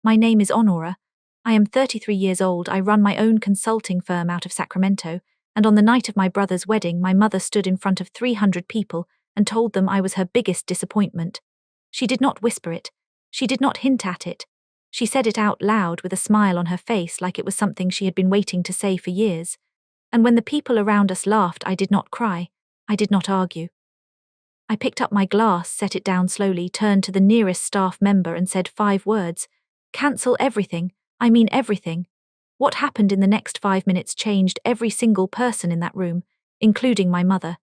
My name is Honora. I am 33 years old. I run my own consulting firm out of Sacramento, and on the night of my brother's wedding, my mother stood in front of 300 people and told them I was her biggest disappointment. She did not whisper it. She did not hint at it. She said it out loud with a smile on her face like it was something she had been waiting to say for years. And when the people around us laughed, I did not cry. I did not argue. I picked up my glass, set it down slowly, turned to the nearest staff member and said 5 words. Cancel everything. I mean everything. What happened in the next 5 minutes changed every single person in that room, including my mother.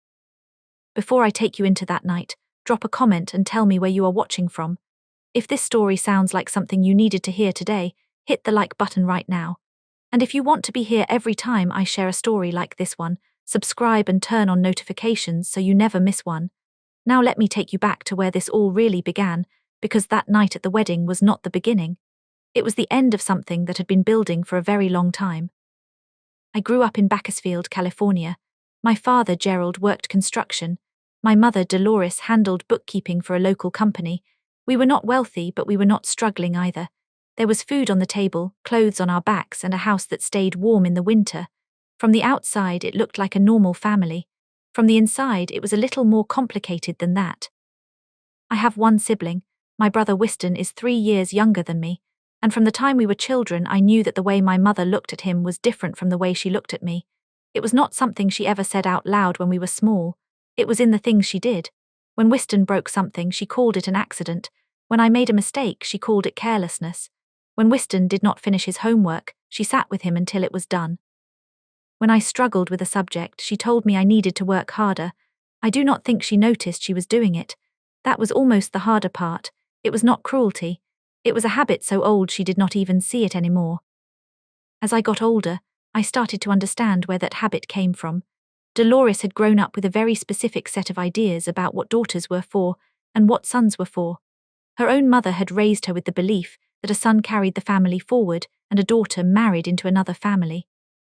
Before I take you into that night, drop a comment and tell me where you are watching from. If this story sounds like something you needed to hear today, hit the like button right now. And if you want to be here every time I share a story like this one, subscribe and turn on notifications so you never miss one. Now let me take you back to where this all really began, because that night at the wedding was not the beginning. It was the end of something that had been building for a very long time. I grew up in Bakersfield, California. My father, Gerald, worked construction. My mother, Dolores, handled bookkeeping for a local company. We were not wealthy, but we were not struggling either. There was food on the table, clothes on our backs, and a house that stayed warm in the winter. From the outside, it looked like a normal family. From the inside, it was a little more complicated than that. I have one sibling. My brother Wyston is 3 years younger than me, and from the time we were children, I knew that the way my mother looked at him was different from the way she looked at me. It was not something she ever said out loud when we were small. It was in the things she did. When Wyston broke something, she called it an accident. When I made a mistake, she called it carelessness. When Wyston did not finish his homework, she sat with him until it was done. When I struggled with a subject, she told me I needed to work harder. I do not think she noticed she was doing it. That was almost the harder part. It was not cruelty. It was a habit so old she did not even see it anymore. As I got older, I started to understand where that habit came from. Dolores had grown up with a very specific set of ideas about what daughters were for and what sons were for. Her own mother had raised her with the belief that a son carried the family forward and a daughter married into another family.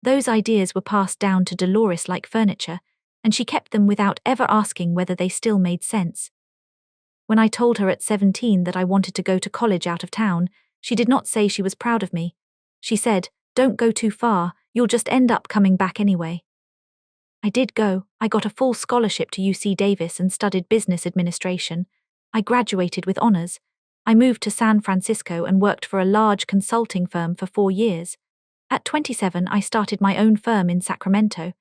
Those ideas were passed down to Dolores like furniture, and she kept them without ever asking whether they still made sense. When I told her at 17 that I wanted to go to college out of town, she did not say she was proud of me. She said, "Don't go too far, you'll just end up coming back anyway." I did go. I got a full scholarship to UC Davis and studied business administration. I graduated with honors. I moved to San Francisco and worked for a large consulting firm for 4 years. At 27, I started my own firm in Sacramento.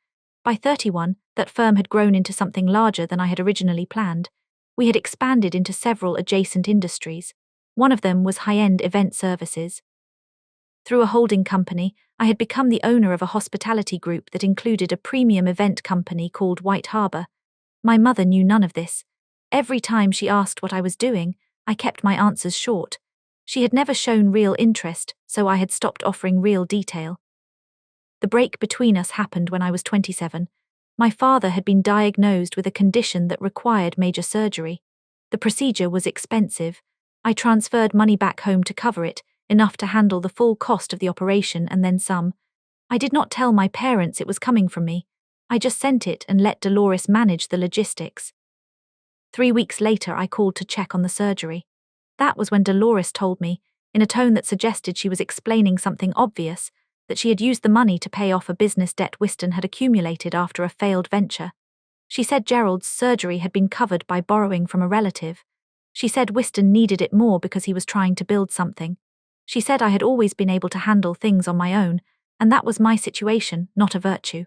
By 31, that firm had grown into something larger than I had originally planned. We had expanded into several adjacent industries. One of them was high-end event services. Through a holding company, I had become the owner of a hospitality group that included a premium event company called White Harbor. My mother knew none of this. Every time she asked what I was doing, I kept my answers short. She had never shown real interest, so I had stopped offering real detail. The break between us happened when I was 27. My father had been diagnosed with a condition that required major surgery. The procedure was expensive. I transferred money back home to cover it, enough to handle the full cost of the operation and then some. I did not tell my parents it was coming from me. I just sent it and let Dolores manage the logistics. 3 weeks later, I called to check on the surgery. That was when Dolores told me, in a tone that suggested she was explaining something obvious, that she had used the money to pay off a business debt Wyston had accumulated after a failed venture. She said Gerald's surgery had been covered by borrowing from a relative. She said Wyston needed it more because he was trying to build something. She said I had always been able to handle things on my own, and that was my situation, not a virtue.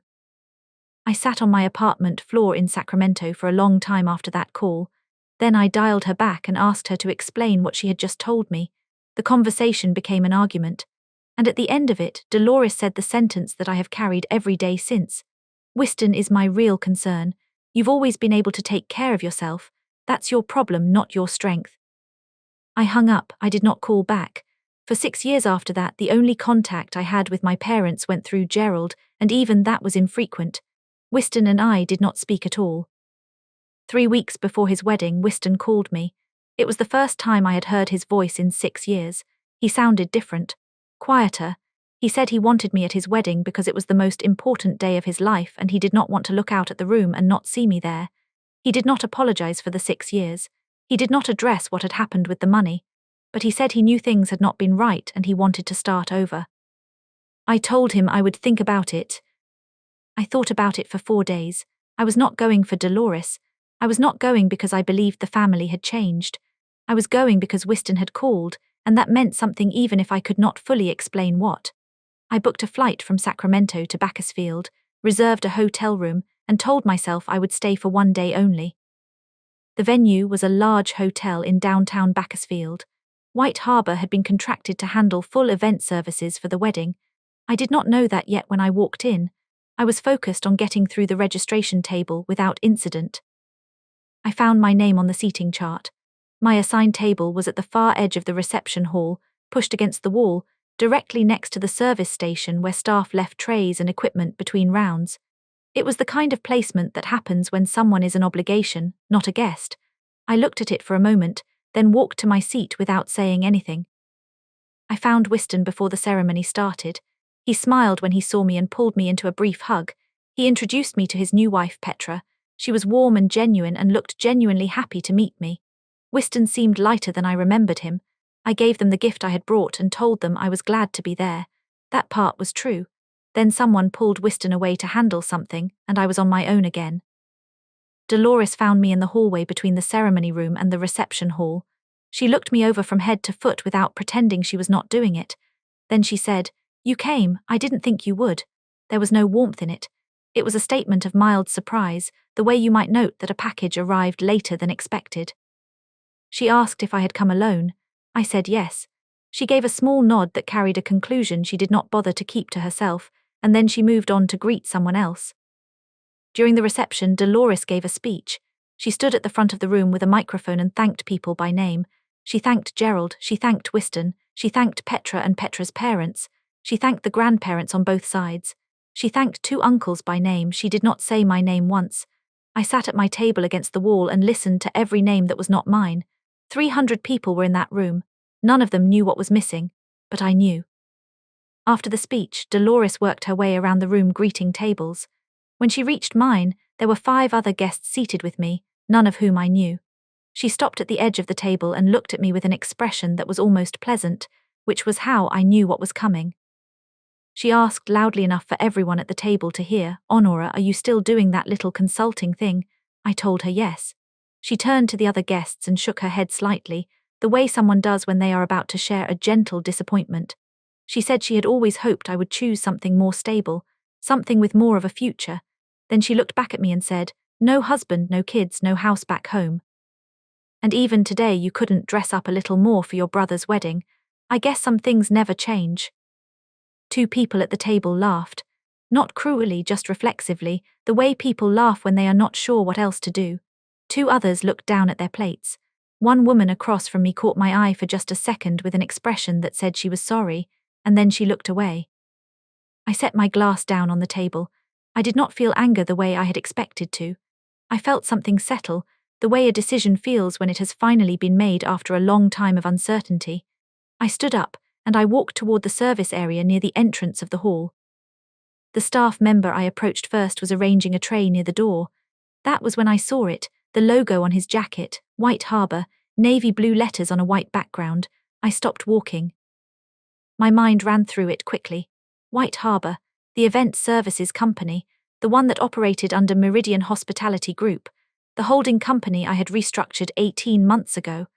I sat on my apartment floor in Sacramento for a long time after that call. Then I dialed her back and asked her to explain what she had just told me. The conversation became an argument. And at the end of it, Dolores said the sentence that I have carried every day since. "Wyston is my real concern. You've always been able to take care of yourself. That's your problem, not your strength." I hung up. I did not call back. For 6 years after that, the only contact I had with my parents went through Gerald, and even that was infrequent. Wyston and I did not speak at all. 3 weeks before his wedding, Wyston called me. It was the first time I had heard his voice in 6 years. He sounded different, quieter. He said he wanted me at his wedding because it was the most important day of his life and he did not want to look out at the room and not see me there. He did not apologize for the 6 years. He did not address what had happened with the money. but he said he knew things had not been right and he wanted to start over. I told him I would think about it. I thought about it for 4 days. I was not going for Dolores. I was not going because I believed the family had changed. I was going because Wystan had called, and that meant something even if I could not fully explain what. I booked a flight from Sacramento to Bakersfield, reserved a hotel room, and told myself I would stay for 1 day only. The venue was a large hotel in downtown Bakersfield. White Harbor had been contracted to handle full event services for the wedding. I did not know that yet when I walked in. I was focused on getting through the registration table without incident. I found my name on the seating chart. My assigned table was at the far edge of the reception hall, pushed against the wall, directly next to the service station where staff left trays and equipment between rounds. It was the kind of placement that happens when someone is an obligation, not a guest. I looked at it for a moment, then walked to my seat without saying anything. I found Wystan before the ceremony started. He smiled when he saw me and pulled me into a brief hug. He introduced me to his new wife, Petra. She was warm and genuine and looked genuinely happy to meet me. Wystan seemed lighter than I remembered him. I gave them the gift I had brought and told them I was glad to be there. That part was true. Then someone pulled Wystan away to handle something, and I was on my own again. Dolores found me in the hallway between the ceremony room and the reception hall. She looked me over from head to foot without pretending she was not doing it. Then she said, "You came, I didn't think you would." There was no warmth in it. It was a statement of mild surprise, the way you might note that a package arrived later than expected. She asked if I had come alone. I said yes. She gave a small nod that carried a conclusion she did not bother to keep to herself, and then she moved on to greet someone else. During the reception, Dolores gave a speech. She stood at the front of the room with a microphone and thanked people by name. She thanked Gerald, she thanked Wystan, she thanked Petra and Petra's parents, she thanked the grandparents on both sides. She thanked 2 uncles by name. She did not say my name once. I sat at my table against the wall and listened to every name that was not mine. 300 people were in that room. None of them knew what was missing, but I knew. After the speech, Dolores worked her way around the room greeting tables. When she reached mine, there were 5 other guests seated with me, none of whom I knew. She stopped at the edge of the table and looked at me with an expression that was almost pleasant, which was how I knew what was coming. She asked loudly enough for everyone at the table to hear, "Honora, are you still doing that little consulting thing?" I told her yes. She turned to the other guests and shook her head slightly, the way someone does when they are about to share a gentle disappointment. She said she had always hoped I would choose something more stable, something with more of a future. Then she looked back at me and said, "No husband, no kids, no house back home. And even today you couldn't dress up a little more for your brother's wedding. I guess some things never change." 2 people at the table laughed. Not cruelly, just reflexively, the way people laugh when they are not sure what else to do. 2 others looked down at their plates. One woman across from me caught my eye for just a second with an expression that said she was sorry, and then she looked away. I set my glass down on the table. I did not feel anger the way I had expected to. I felt something settle, the way a decision feels when it has finally been made after a long time of uncertainty. I stood up, and I walked toward the service area near the entrance of the hall. The staff member I approached first was arranging a tray near the door. That was when I saw it, the logo on his jacket, White Harbor, navy blue letters on a white background. I stopped walking. My mind ran through it quickly. White Harbor, the event services company, the one that operated under Meridian Hospitality Group, the holding company I had restructured 18 months ago.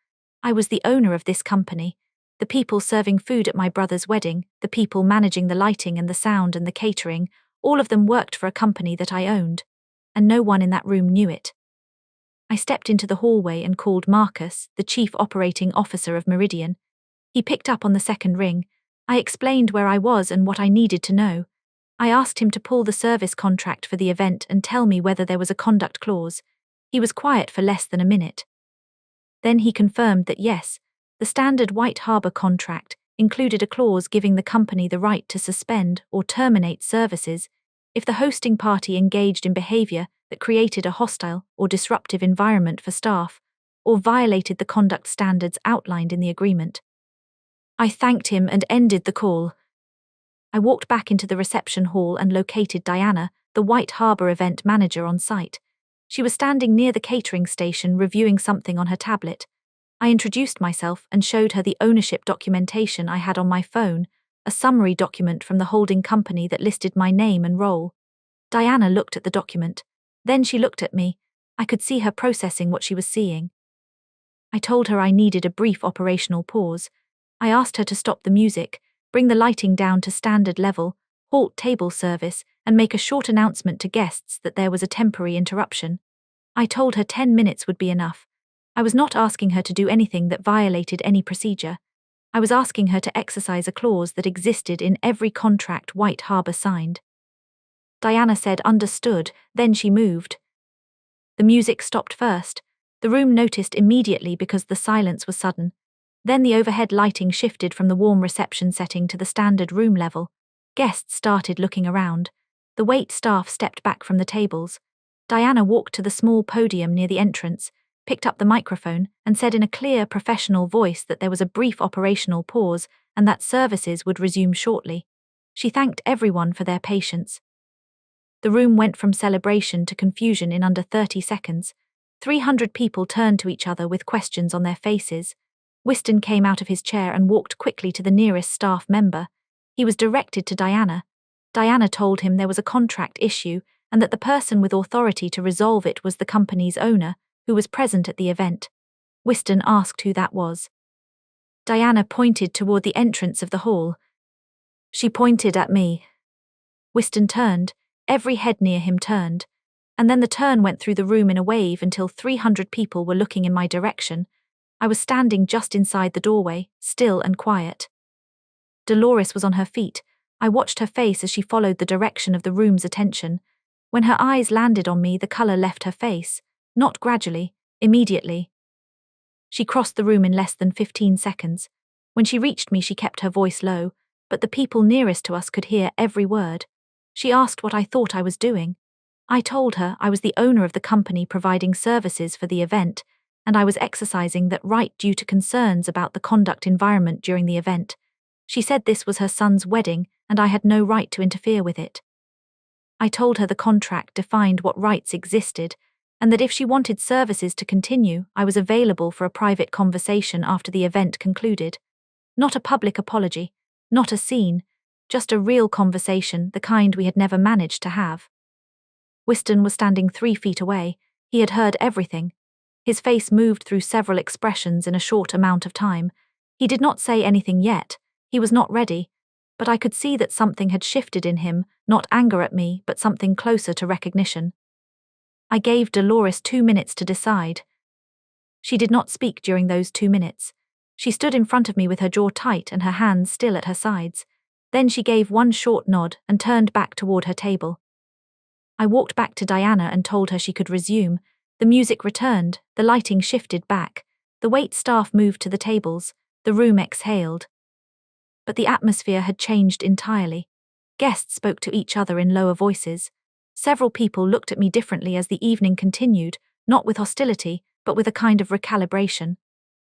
I was the owner of this company. The people serving food at my brother's wedding, the people managing the lighting and the sound and the catering, all of them worked for a company that I owned, and no one in that room knew it. I stepped into the hallway and called Marcus, the chief operating officer of Meridian. He picked up on the second ring. I explained where I was and what I needed to know. I asked him to pull the service contract for the event and tell me whether there was a conduct clause. He was quiet for less than a minute. Then he confirmed that yes, the standard White Harbor contract included a clause giving the company the right to suspend or terminate services if the hosting party engaged in behavior that created a hostile or disruptive environment for staff or violated the conduct standards outlined in the agreement. I thanked him and ended the call. I walked back into the reception hall and located Diana, the White Harbor event manager, on site. She was standing near the catering station reviewing something on her tablet. I introduced myself and showed her the ownership documentation I had on my phone, a summary document from the holding company that listed my name and role. Diana looked at the document. Then she looked at me. I could see her processing what she was seeing. I told her I needed a brief operational pause. I asked her to stop the music, bring the lighting down to standard level, halt table service, and make a short announcement to guests that there was a temporary interruption. I told her 10 minutes would be enough. I was not asking her to do anything that violated any procedure. I was asking her to exercise a clause that existed in every contract White Harbor signed. Diana said understood, then she moved. The music stopped first. The room noticed immediately because the silence was sudden. Then the overhead lighting shifted from the warm reception setting to the standard room level. Guests started looking around. The wait staff stepped back from the tables. Diana walked to the small podium near the entrance, picked up the microphone, and said in a clear, professional voice that there was a brief operational pause and that services would resume shortly. She thanked everyone for their patience. The room went from celebration to confusion in under 30 seconds. 300 people turned to each other with questions on their faces. Whiston came out of his chair and walked quickly to the nearest staff member. He was directed to Diana. Diana told him there was a contract issue and that the person with authority to resolve it was the company's owner, who was present at the event. Whiston asked who that was. Diana pointed toward the entrance of the hall. She pointed at me. Whiston turned. Every head near him turned. And then the turn went through the room in a wave until 300 people were looking in my direction. I was standing just inside the doorway, still and quiet. Dolores was on her feet. I watched her face as she followed the direction of the room's attention. When her eyes landed on me, the color left her face. Not gradually, immediately. She crossed the room in less than 15 seconds. When she reached me, she kept her voice low, but the people nearest to us could hear every word. She asked what I thought I was doing. I told her I was the owner of the company providing services for the event, and I was exercising that right due to concerns about the conduct environment during the event. She said this was her son's wedding, and I had no right to interfere with it. I told her the contract defined what rights existed, and that if she wanted services to continue, I was available for a private conversation after the event concluded. Not a public apology, not a scene, just a real conversation, the kind we had never managed to have. Whiston was standing 3 feet away. He had heard everything. His face moved through several expressions in a short amount of time. He did not say anything yet. He was not ready, but I could see that something had shifted in him, not anger at me, but something closer to recognition. I gave Dolores 2 minutes to decide. She did not speak during those 2 minutes. She stood in front of me with her jaw tight and her hands still at her sides. Then she gave one short nod and turned back toward her table. I walked back to Diana and told her she could resume. The music returned, the lighting shifted back, the wait staff moved to the tables, the room exhaled. But the atmosphere had changed entirely. Guests spoke to each other in lower voices. Several people looked at me differently as the evening continued, not with hostility, but with a kind of recalibration.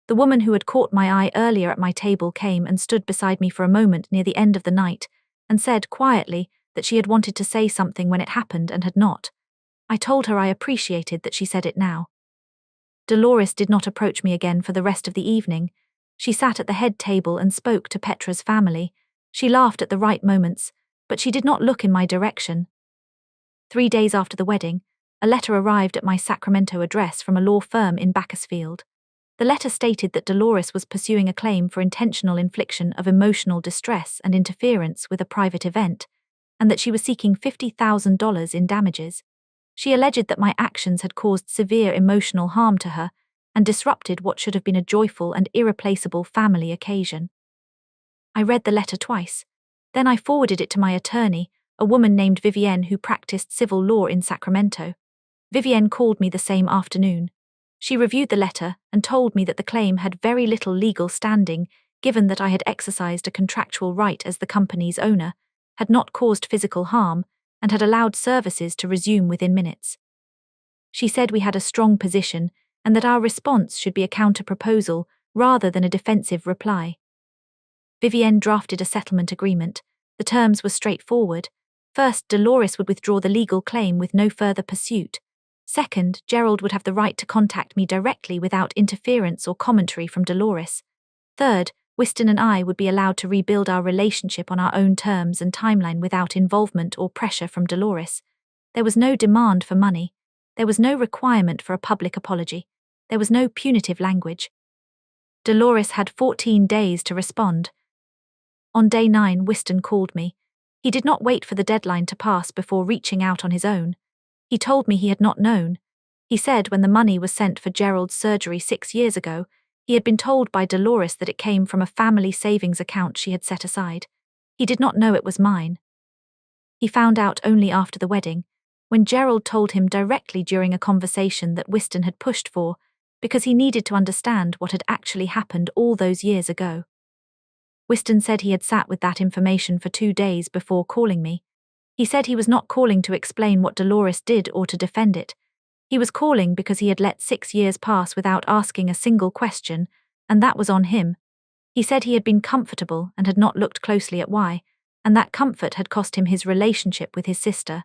The woman who had caught my eye earlier at my table came and stood beside me for a moment near the end of the night, and said quietly that she had wanted to say something when it happened and had not. I told her I appreciated that she said it now. Dolores did not approach me again for the rest of the evening. She sat at the head table and spoke to Petra's family. She laughed at the right moments, but she did not look in my direction. 3 days after the wedding, a letter arrived at my Sacramento address from a law firm in Bakersfield. The letter stated that Dolores was pursuing a claim for intentional infliction of emotional distress and interference with a private event, and that she was seeking $50,000 in damages. She alleged that my actions had caused severe emotional harm to her and disrupted what should have been a joyful and irreplaceable family occasion. I read the letter twice. Then I forwarded it to my attorney, a woman named Vivienne who practiced civil law in Sacramento. Vivienne called me the same afternoon. She reviewed the letter and told me that the claim had very little legal standing, given that I had exercised a contractual right as the company's owner, had not caused physical harm, and had allowed services to resume within minutes. She said we had a strong position and that our response should be a counter-proposal rather than a defensive reply. Vivienne drafted a settlement agreement. The terms were straightforward. First, Dolores would withdraw the legal claim with no further pursuit. Second, Gerald would have the right to contact me directly without interference or commentary from Dolores. Third, Wystan and I would be allowed to rebuild our relationship on our own terms and timeline without involvement or pressure from Dolores. There was no demand for money. There was no requirement for a public apology. There was no punitive language. Dolores had 14 days to respond. On day 9, Wystan called me. He did not wait for the deadline to pass before reaching out on his own. He told me he had not known. He said when the money was sent for Gerald's surgery 6 years ago, he had been told by Dolores that it came from a family savings account she had set aside. He did not know it was mine. He found out only after the wedding, when Gerald told him directly during a conversation that Wystan had pushed for, because he needed to understand what had actually happened all those years ago. Wystan said he had sat with that information for 2 days before calling me. He said he was not calling to explain what Dolores did or to defend it. He was calling because he had let 6 years pass without asking a single question, and that was on him. He said he had been comfortable and had not looked closely at why, and that comfort had cost him his relationship with his sister.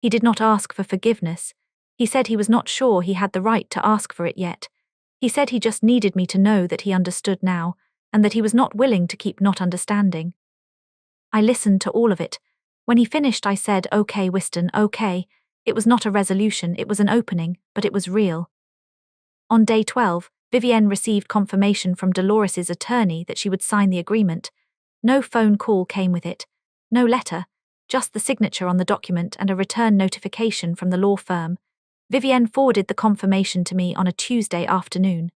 He did not ask for forgiveness. He said he was not sure he had the right to ask for it yet. He said he just needed me to know that he understood now, and that he was not willing to keep not understanding. I listened to all of it. When he finished, I said, "Okay, Wystan, okay." It was not a resolution, it was an opening, but it was real. On day 12, Vivienne received confirmation from Dolores's attorney that she would sign the agreement. No phone call came with it, no letter, just the signature on the document and a return notification from the law firm. Vivienne forwarded the confirmation to me on a Tuesday afternoon.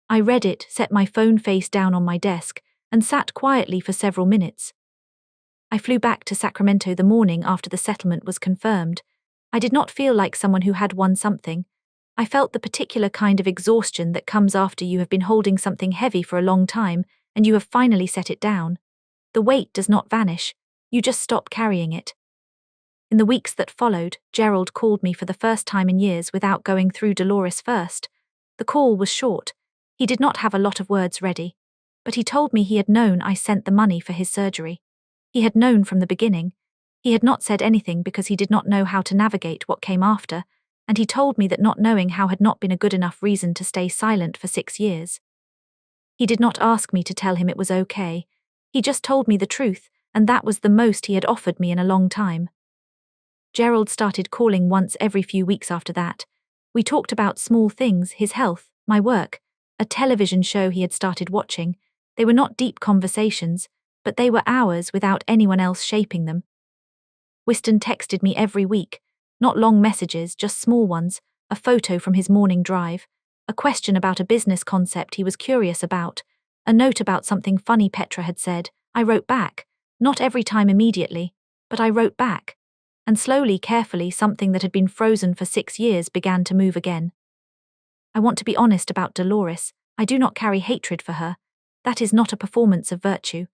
I read it, set my phone face down on my desk, and sat quietly for several minutes. I flew back to Sacramento the morning after the settlement was confirmed. I did not feel like someone who had won something. I felt the particular kind of exhaustion that comes after you have been holding something heavy for a long time and you have finally set it down. The weight does not vanish, you just stop carrying it. In the weeks that followed, Gerald called me for the first time in years without going through Dolores first. The call was short. He did not have a lot of words ready, but he told me he had known I sent the money for his surgery. He had known from the beginning. He had not said anything because he did not know how to navigate what came after, and he told me that not knowing how had not been a good enough reason to stay silent for 6 years. He did not ask me to tell him it was okay. He just told me the truth, and that was the most he had offered me in a long time. Gerald started calling once every few weeks after that. We talked about small things, his health, my work, a television show he had started watching. They were not deep conversations, but they were ours without anyone else shaping them. Wystan texted me every week, not long messages, just small ones, a photo from his morning drive, a question about a business concept he was curious about, a note about something funny Petra had said. I wrote back, not every time immediately, but I wrote back, and slowly, carefully, something that had been frozen for 6 years began to move again. I want to be honest about Dolores. I do not carry hatred for her. That is not a performance of virtue.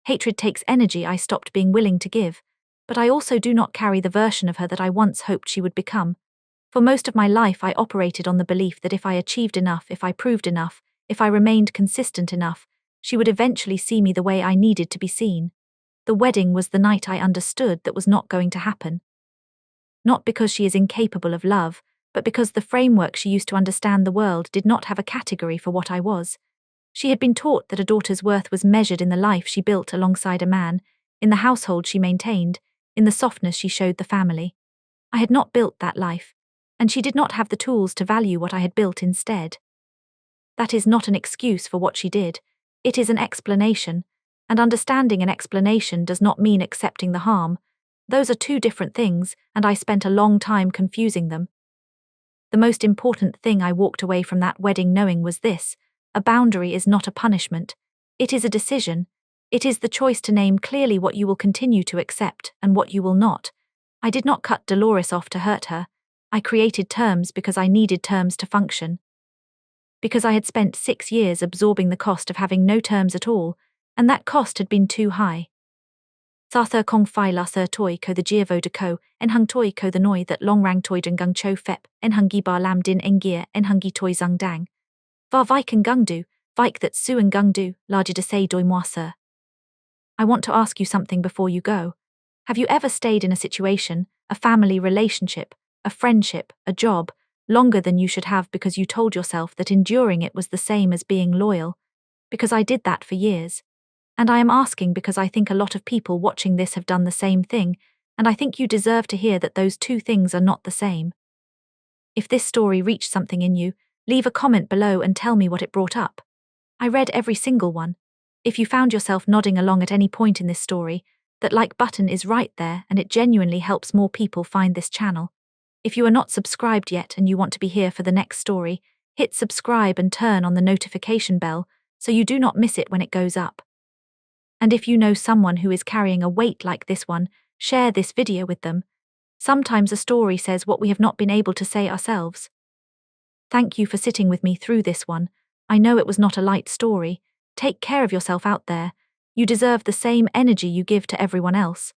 Hatred takes energy I stopped being willing to give. But I also do not carry the version of her that I once hoped she would become. For most of my life I operated on the belief that if I achieved enough, if I proved enough, if I remained consistent enough, she would eventually see me the way I needed to be seen. The wedding was the night I understood that was not going to happen. Not because she is incapable of love, but because the framework she used to understand the world did not have a category for what I was. She had been taught that a daughter's worth was measured in the life she built alongside a man, in the household she maintained, in the softness she showed the family. I had not built that life, and she did not have the tools to value what I had built instead. That is not an excuse for what she did. It is an explanation, and understanding an explanation does not mean accepting the harm. Those are two different things, and I spent a long time confusing them. The most important thing I walked away from that wedding knowing was this: a boundary is not a punishment. It is a decision. It is the choice to name clearly what you will continue to accept and what you will not. I did not cut Dolores off to hurt her. I created terms because I needed terms to function. Because I had spent 6 years absorbing the cost of having no terms at all, and that cost had been too high. Sarthur kong fai la sir toi ko the jiavo de ko, en hung toi ko the noi that long rang toi den gung cho fep, en hungi bar lam din engir, en hungi toi zung dang. Var vik and gung du, vik that su and gung du, larger de say doi moi sir. I want to ask you something before you go. Have you ever stayed in a situation, a family relationship, a friendship, a job, longer than you should have because you told yourself that enduring it was the same as being loyal. Because I did that for years. And I am asking because I think a lot of people watching this have done the same thing, and I think you deserve to hear that those two things are not the same. If this story reached something in you, leave a comment below and tell me what it brought up. I read every single one. If you found yourself nodding along at any point in this story, that like button is right there and it genuinely helps more people find this channel. If you are not subscribed yet and you want to be here for the next story, hit subscribe and turn on the notification bell so you do not miss it when it goes up. And if you know someone who is carrying a weight like this one, share this video with them. Sometimes a story says what we have not been able to say ourselves. Thank you for sitting with me through this one. I know it was not a light story. Take care of yourself out there. You deserve the same energy you give to everyone else.